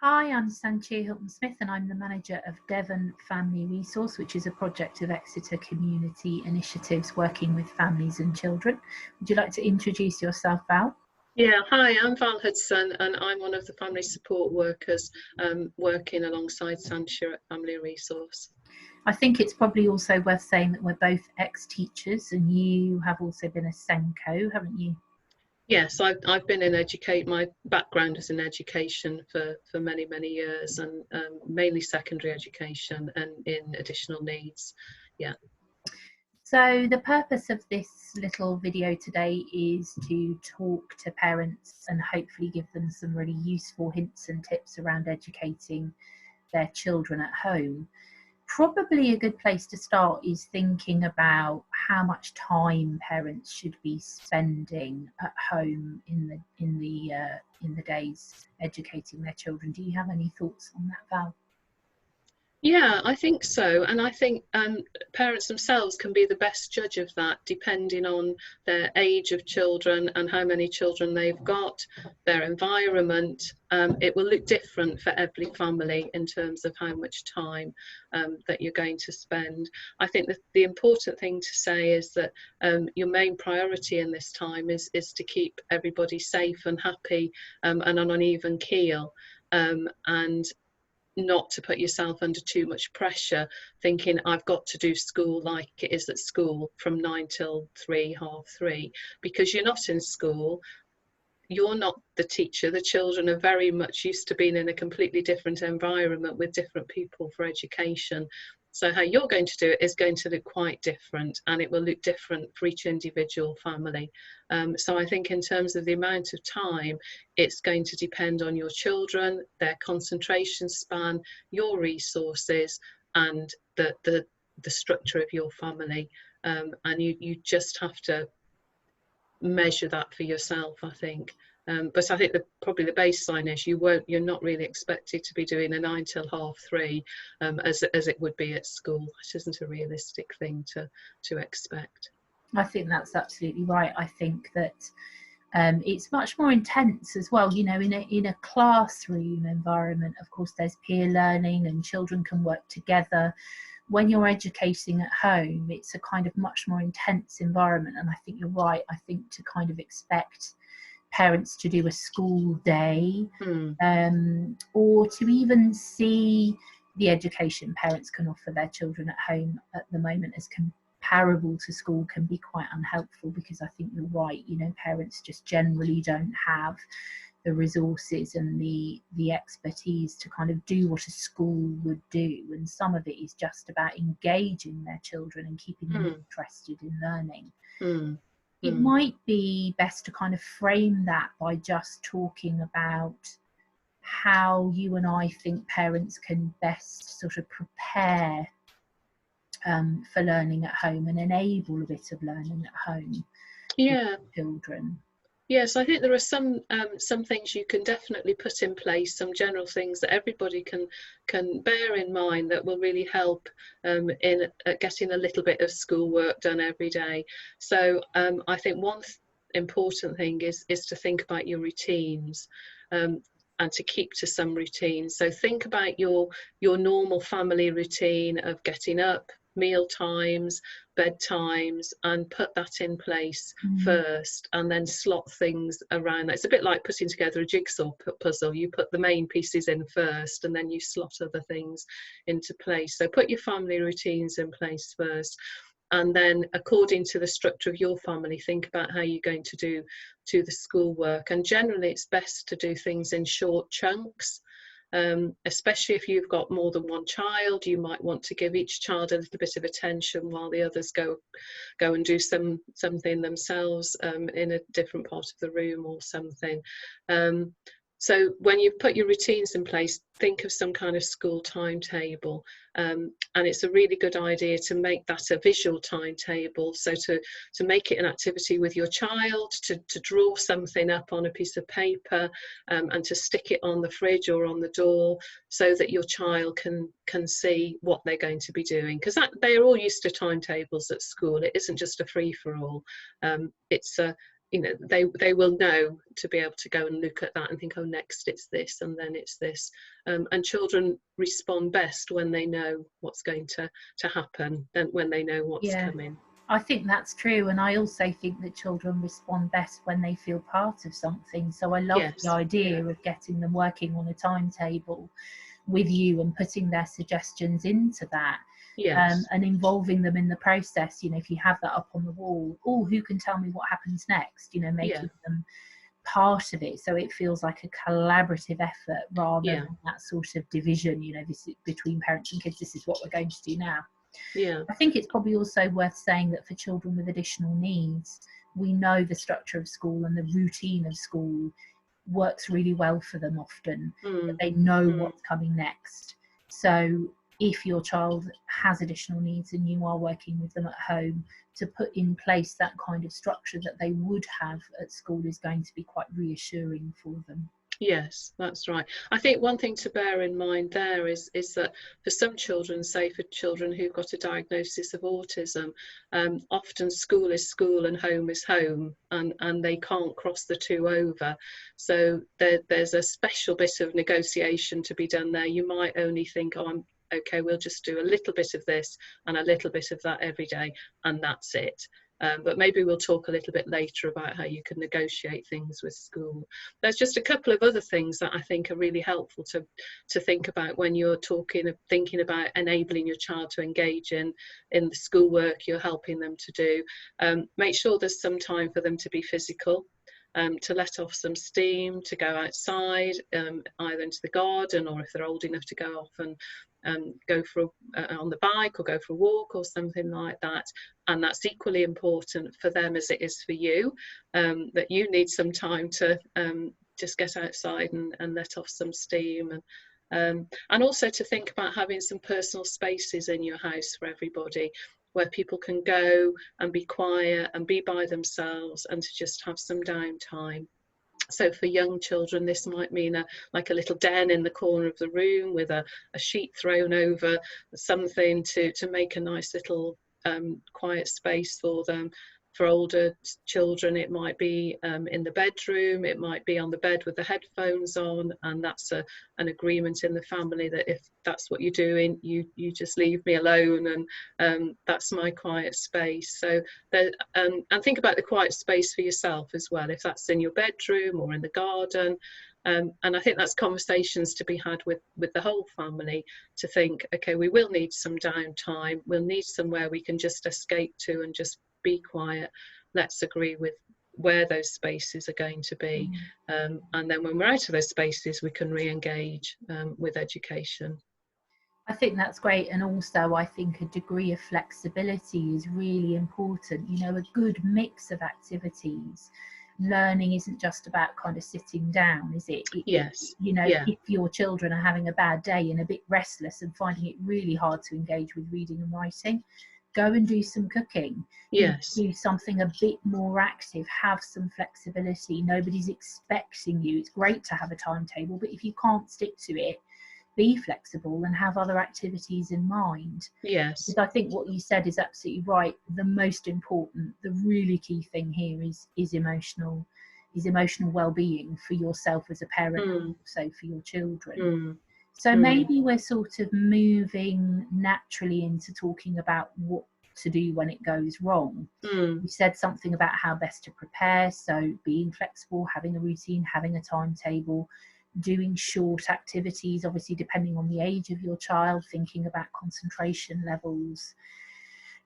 Hi, I'm Sanchia Hylton-Smith and I'm the manager of Devon Family Resource, which is a project of Exeter Community Initiatives working with families and children. Would you like to introduce yourself, Val? Yeah, hi, I'm Val Hudson and I'm one of the family support workers working alongside Sanchia at Family Resource. I think it's probably also worth saying that we're both ex-teachers and you have also been a Senko, haven't you? Yes, I've been in my background is in education for many years, and mainly secondary education and in additional needs. Yeah. So the purpose of this little video today is to talk to parents and hopefully give them some really useful hints and tips around educating their children at home. Probably a good place to start is thinking about how much time parents should be spending at home in the days educating their children. Do you have any thoughts on that, Val? Yeah, I think so. And I think parents themselves can be the best judge of that, depending on their age of children and how many children they've got, their environment. It will look different for every family in terms of how much time that you're going to spend. I think that the important thing to say is that your main priority in this time is to keep everybody safe and happy and on an even keel. And not to put yourself under too much pressure thinking I've got to do school like it is at school from 9 till 3, half 3, because you're not in school. You're not the teacher. The children are very much used to being in a completely different environment with different people for education. So how you're going to do it is going to look quite different, and it will look different for each individual family. So I think in terms of the amount of time, it's going to depend on your children, their concentration span, your resources, and the structure of your family. And you just have to measure that for yourself, I think. But I think probably the baseline is you're not really expected to be doing a 9 till half 3 as it would be at school. It isn't a realistic thing to expect. I think that's absolutely right. I think that it's much more intense as well. You know, in a classroom environment, of course, there's peer learning and children can work together. When you're educating at home, it's a kind of much more intense environment. And I think you're right. I think to kind of expect parents to do a school day or to even see the education parents can offer their children at home at the moment as comparable to school can be quite unhelpful, because I think you're right. You know, parents just generally don't have the resources and the expertise to kind of do what a school would do, and some of it is just about engaging their children and keeping them interested in learning. It might be best to kind of frame that by just talking about how you and I think parents can best sort of prepare for learning at home and enable a bit of learning at home Yeah. with children. Yes, I think there are some things you can definitely put in place, some general things that everybody can bear in mind that will really help in getting a little bit of schoolwork done every day. So I think one important thing is to think about your routines. And to keep to some routines. So think about your normal family routine of getting up, meal times, bedtimes, and put that in place first, and then slot things around that. It's a bit like putting together a jigsaw puzzle. You put the main pieces in first, and then you slot other things into place. So put your family routines in place first. And then according to the structure of your family, think about how you're going to do the schoolwork. And generally it's best to do things in short chunks, especially if you've got more than one child. You might want to give each child a little bit of attention while the others go and do something themselves in a different part of the room or something. So when you've put your routines in place, think of some kind of school timetable. And it's a really good idea to make that a visual timetable. So to make it an activity with your child, to draw something up on a piece of paper and to stick it on the fridge or on the door so that your child can see what they're going to be doing. Because they're all used to timetables at school. It isn't just a free-for-all. It's you know, they will know to be able to go and look at that and think, oh, next it's this, and then it's this. And children respond best when they know what's going to happen, than when they know what's Yeah, coming. I think that's true, and I also think that children respond best when they feel part of something. So I love the Yes, idea of getting them working on a timetable with you and putting their suggestions into that, yes, and involving them in the process. You know, if you have that up on the wall, oh, who can tell me what happens next? You know, yeah, making them part of it so it feels like a collaborative effort rather yeah, than that sort of division. You know, this is between parents and kids, this is what we're going to do now. yeah, I think it's probably also worth saying that for children with additional needs, we know the structure of school and the routine of school works really well for them often. mm, They know mm, what's coming next. So if your child has additional needs and you are working with them at home, to put in place that kind of structure that they would have at school is going to be quite reassuring for them. yes, that's right. I think one thing to bear in mind there is that for some children, say for children who've got a diagnosis of autism, often school is school and home is home, and they can't cross the two over. So there's a special bit of negotiation to be done there. You might only think, oh, I'm okay, we'll just do a little bit of this and a little bit of that every day, and that's it. But maybe we'll talk a little bit later about how you can negotiate things with school. There's just a couple of other things that I think are really helpful to think about when you're thinking about enabling your child to engage in the schoolwork you're helping them to do. Make sure there's some time for them to be physical. To let off some steam, to go outside, either into the garden, or if they're old enough to go off and go for on the bike or go for a walk or something like that. And that's equally important for them as it is for you, that you need some time to just get outside and let off some steam. And also to think about having some personal spaces in your house for everybody, where people can go and be quiet and be by themselves and to just have some downtime. So for young children, this might mean like a little den in the corner of the room with a sheet thrown over, something to make a nice little quiet space for them. For older children, it might be in the bedroom, it might be on the bed with the headphones on, and that's an agreement in the family that if that's what you're doing, you just leave me alone, and that's my quiet space. So and think about the quiet space for yourself as well, if that's in your bedroom or in the garden. And I think that's conversations to be had with the whole family, to think, okay, we will need some downtime, we'll need somewhere we can just escape to and just be quiet. Let's agree with where those spaces are going to be. And then when we're out of those spaces, we can re-engage with education. I think that's great, and also I think a degree of flexibility is really important. You know, a good mix of activities. Learning isn't just about kind of sitting down, is it? Yes. You know, Yeah. if your children are having a bad day and a bit restless and finding it really hard to engage with reading and writing, go and do some cooking. Yes. Do something a bit more active, have some flexibility. Nobody's expecting you. It's great to have a timetable, but if you can't stick to it, be flexible and have other activities in mind. Yes. Because I think what you said is absolutely right. The most important, the really key thing here is emotional well-being for yourself as a parent, and also for your children. So maybe we're sort of moving naturally into talking about what to do when it goes wrong. You said something about how best to prepare, so being flexible, having a routine, having a timetable, doing short activities, obviously depending on the age of your child, thinking about concentration levels,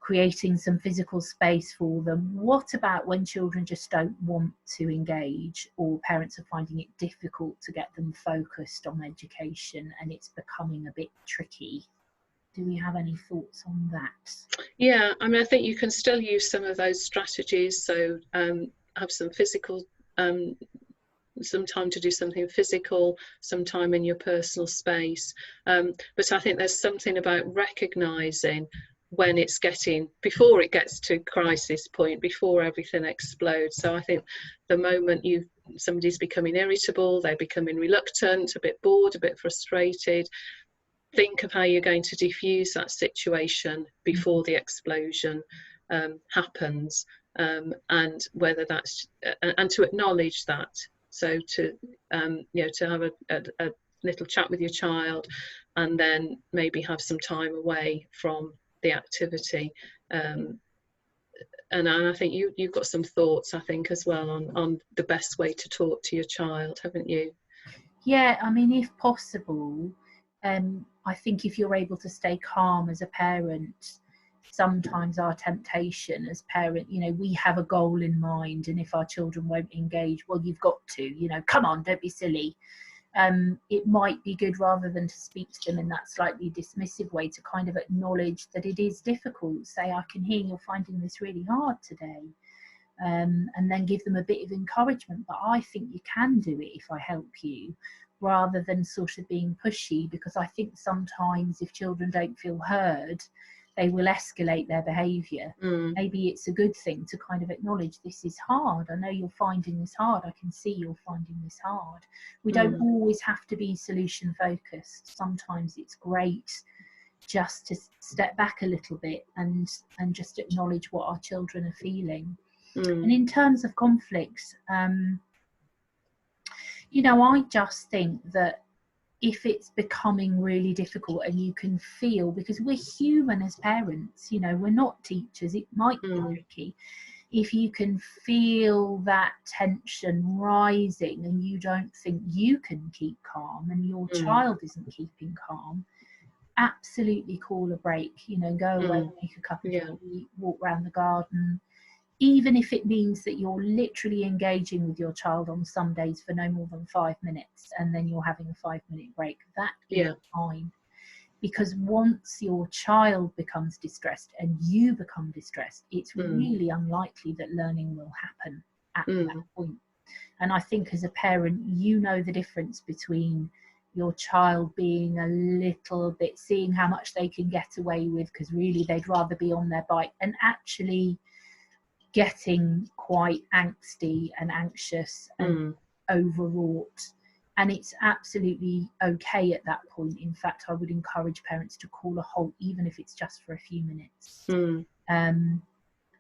creating some physical space for them. What about when children just don't want to engage, or parents are finding it difficult to get them focused on education and it's becoming a bit tricky? Do we have any thoughts on that? Yeah, I mean, I think you can still use some of those strategies. So have some physical some time to do something physical, some time in your personal space. But I think there's something about recognizing when it's before it gets to crisis point, before everything explodes. So I think the moment somebody's becoming irritable, they're becoming reluctant, a bit bored, a bit frustrated, think of how you're going to diffuse that situation before the explosion happens. and whether that's and to acknowledge that. So to to have a little chat with your child, and then maybe have some time away from the activity. And I think you've got some thoughts, I think, as well on the best way to talk to your child, haven't you? Yeah, I mean, if possible, I think if you're able to stay calm as a parent, sometimes our temptation as parent, we have a goal in mind, and if our children won't engage, well, you've got to, come on, don't be silly. It might be good, rather than to speak to them in that slightly dismissive way, to kind of acknowledge that it is difficult. Say, I can hear you're finding this really hard today. And then give them a bit of encouragement. But I think you can do it if I help you, rather than sort of being pushy, because I think sometimes if children don't feel heard, they will escalate their behaviour. Maybe it's a good thing to kind of acknowledge, this is hard. I know you're finding this hard. I can see you're finding this hard. We don't always have to be solution focused. Sometimes it's great just to step back a little bit and just acknowledge what our children are feeling. And in terms of conflicts, I just think that if it's becoming really difficult and you can feel, because we're human as parents, we're not teachers, it might be tricky. If you can feel that tension rising and you don't think you can keep calm and your child isn't keeping calm, absolutely call a break, go away, make a cup of tea, walk around the garden. Even if it means that you're literally engaging with your child on some days for no more than 5 minutes, and then you're having a 5-minute break, that is fine. Because once your child becomes distressed and you become distressed, it's really unlikely that learning will happen at that point. And I think as a parent, the difference between your child being a little bit, seeing how much they can get away with, because really they'd rather be on their bike, and actually getting quite angsty and anxious and overwrought. And it's absolutely okay at that point. In fact, I would encourage parents to call a halt, even if it's just for a few minutes.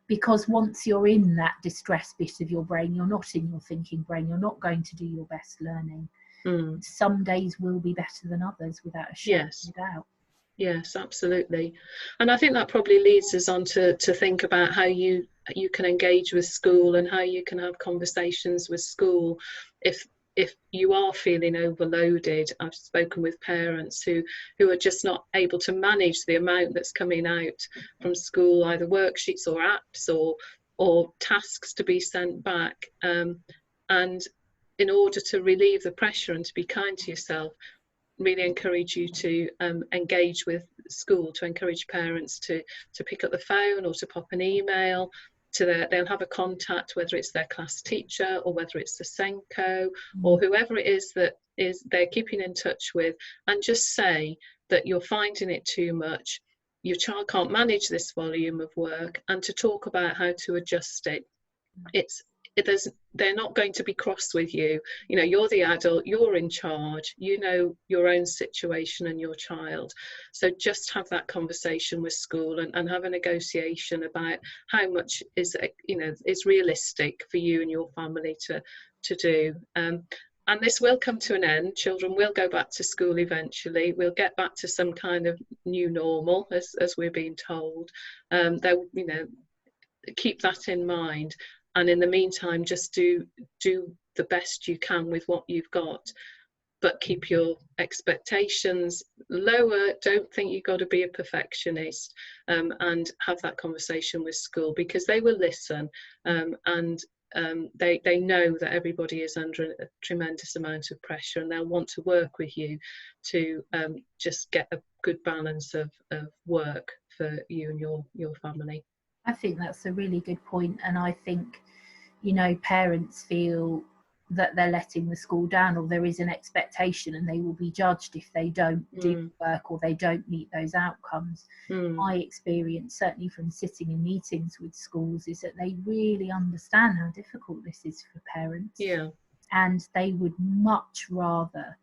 Because once you're in that distress bit of your brain, you're not in your thinking brain, you're not going to do your best learning. Some days will be better than others, without a shadow of a doubt. Yes, absolutely. And I think that probably leads us on to think about how you can engage with school, and how you can have conversations with school if you are feeling overloaded. I've spoken with parents who are just not able to manage the amount that's coming out from school, either worksheets or apps or tasks to be sent back. And in order to relieve the pressure and to be kind to yourself, really encourage you to engage with school, to encourage parents to pick up the phone or to pop an email to they'll have a contact, whether it's their class teacher or whether it's the Senko or whoever it is that they're keeping in touch with, and just say that you're finding it too much, your child can't manage this volume of work, and to talk about how to adjust it. They're not going to be cross with you. You're the adult, you're in charge, your own situation and your child. So just have that conversation with school and have a negotiation about how much is realistic for you and your family to do. And this will come to an end. Children will go back to school eventually. We'll get back to some kind of new normal, as we're being told. They'll keep that in mind. And in the meantime, just do the best you can with what you've got, but keep your expectations lower. Don't think you've got to be a perfectionist, and have that conversation with school, because they will listen, and they know that everybody is under a tremendous amount of pressure, and they'll want to work with you to just get a good balance of work for you and your family. I think that's a really good point, and I think parents feel that they're letting the school down, or there is an expectation and they will be judged if they don't do work or they don't meet those outcomes. My experience, certainly from sitting in meetings with schools, is that they really understand how difficult this is for parents, and they would much rather,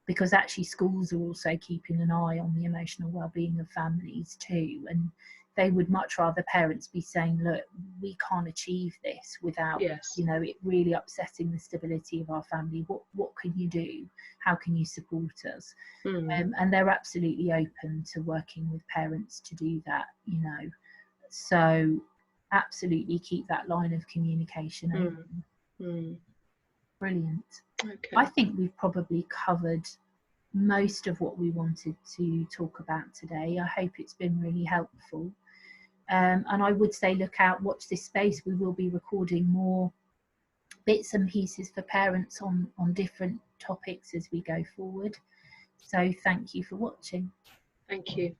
because actually schools are also keeping an eye on the emotional well-being of families too, and they would much rather parents be saying, look, we can't achieve this without, Yes. you know, it really upsetting the stability of our family. What can you do? How can you support us? And they're absolutely open to working with parents to do that, you know. So absolutely keep that line of communication open. Brilliant. Okay. I think we've probably covered most of what we wanted to talk about today. I hope it's been really helpful. And I would say look out, watch this space. We will be recording more bits and pieces for parents on different topics as we go forward. So thank you for watching. Thank you.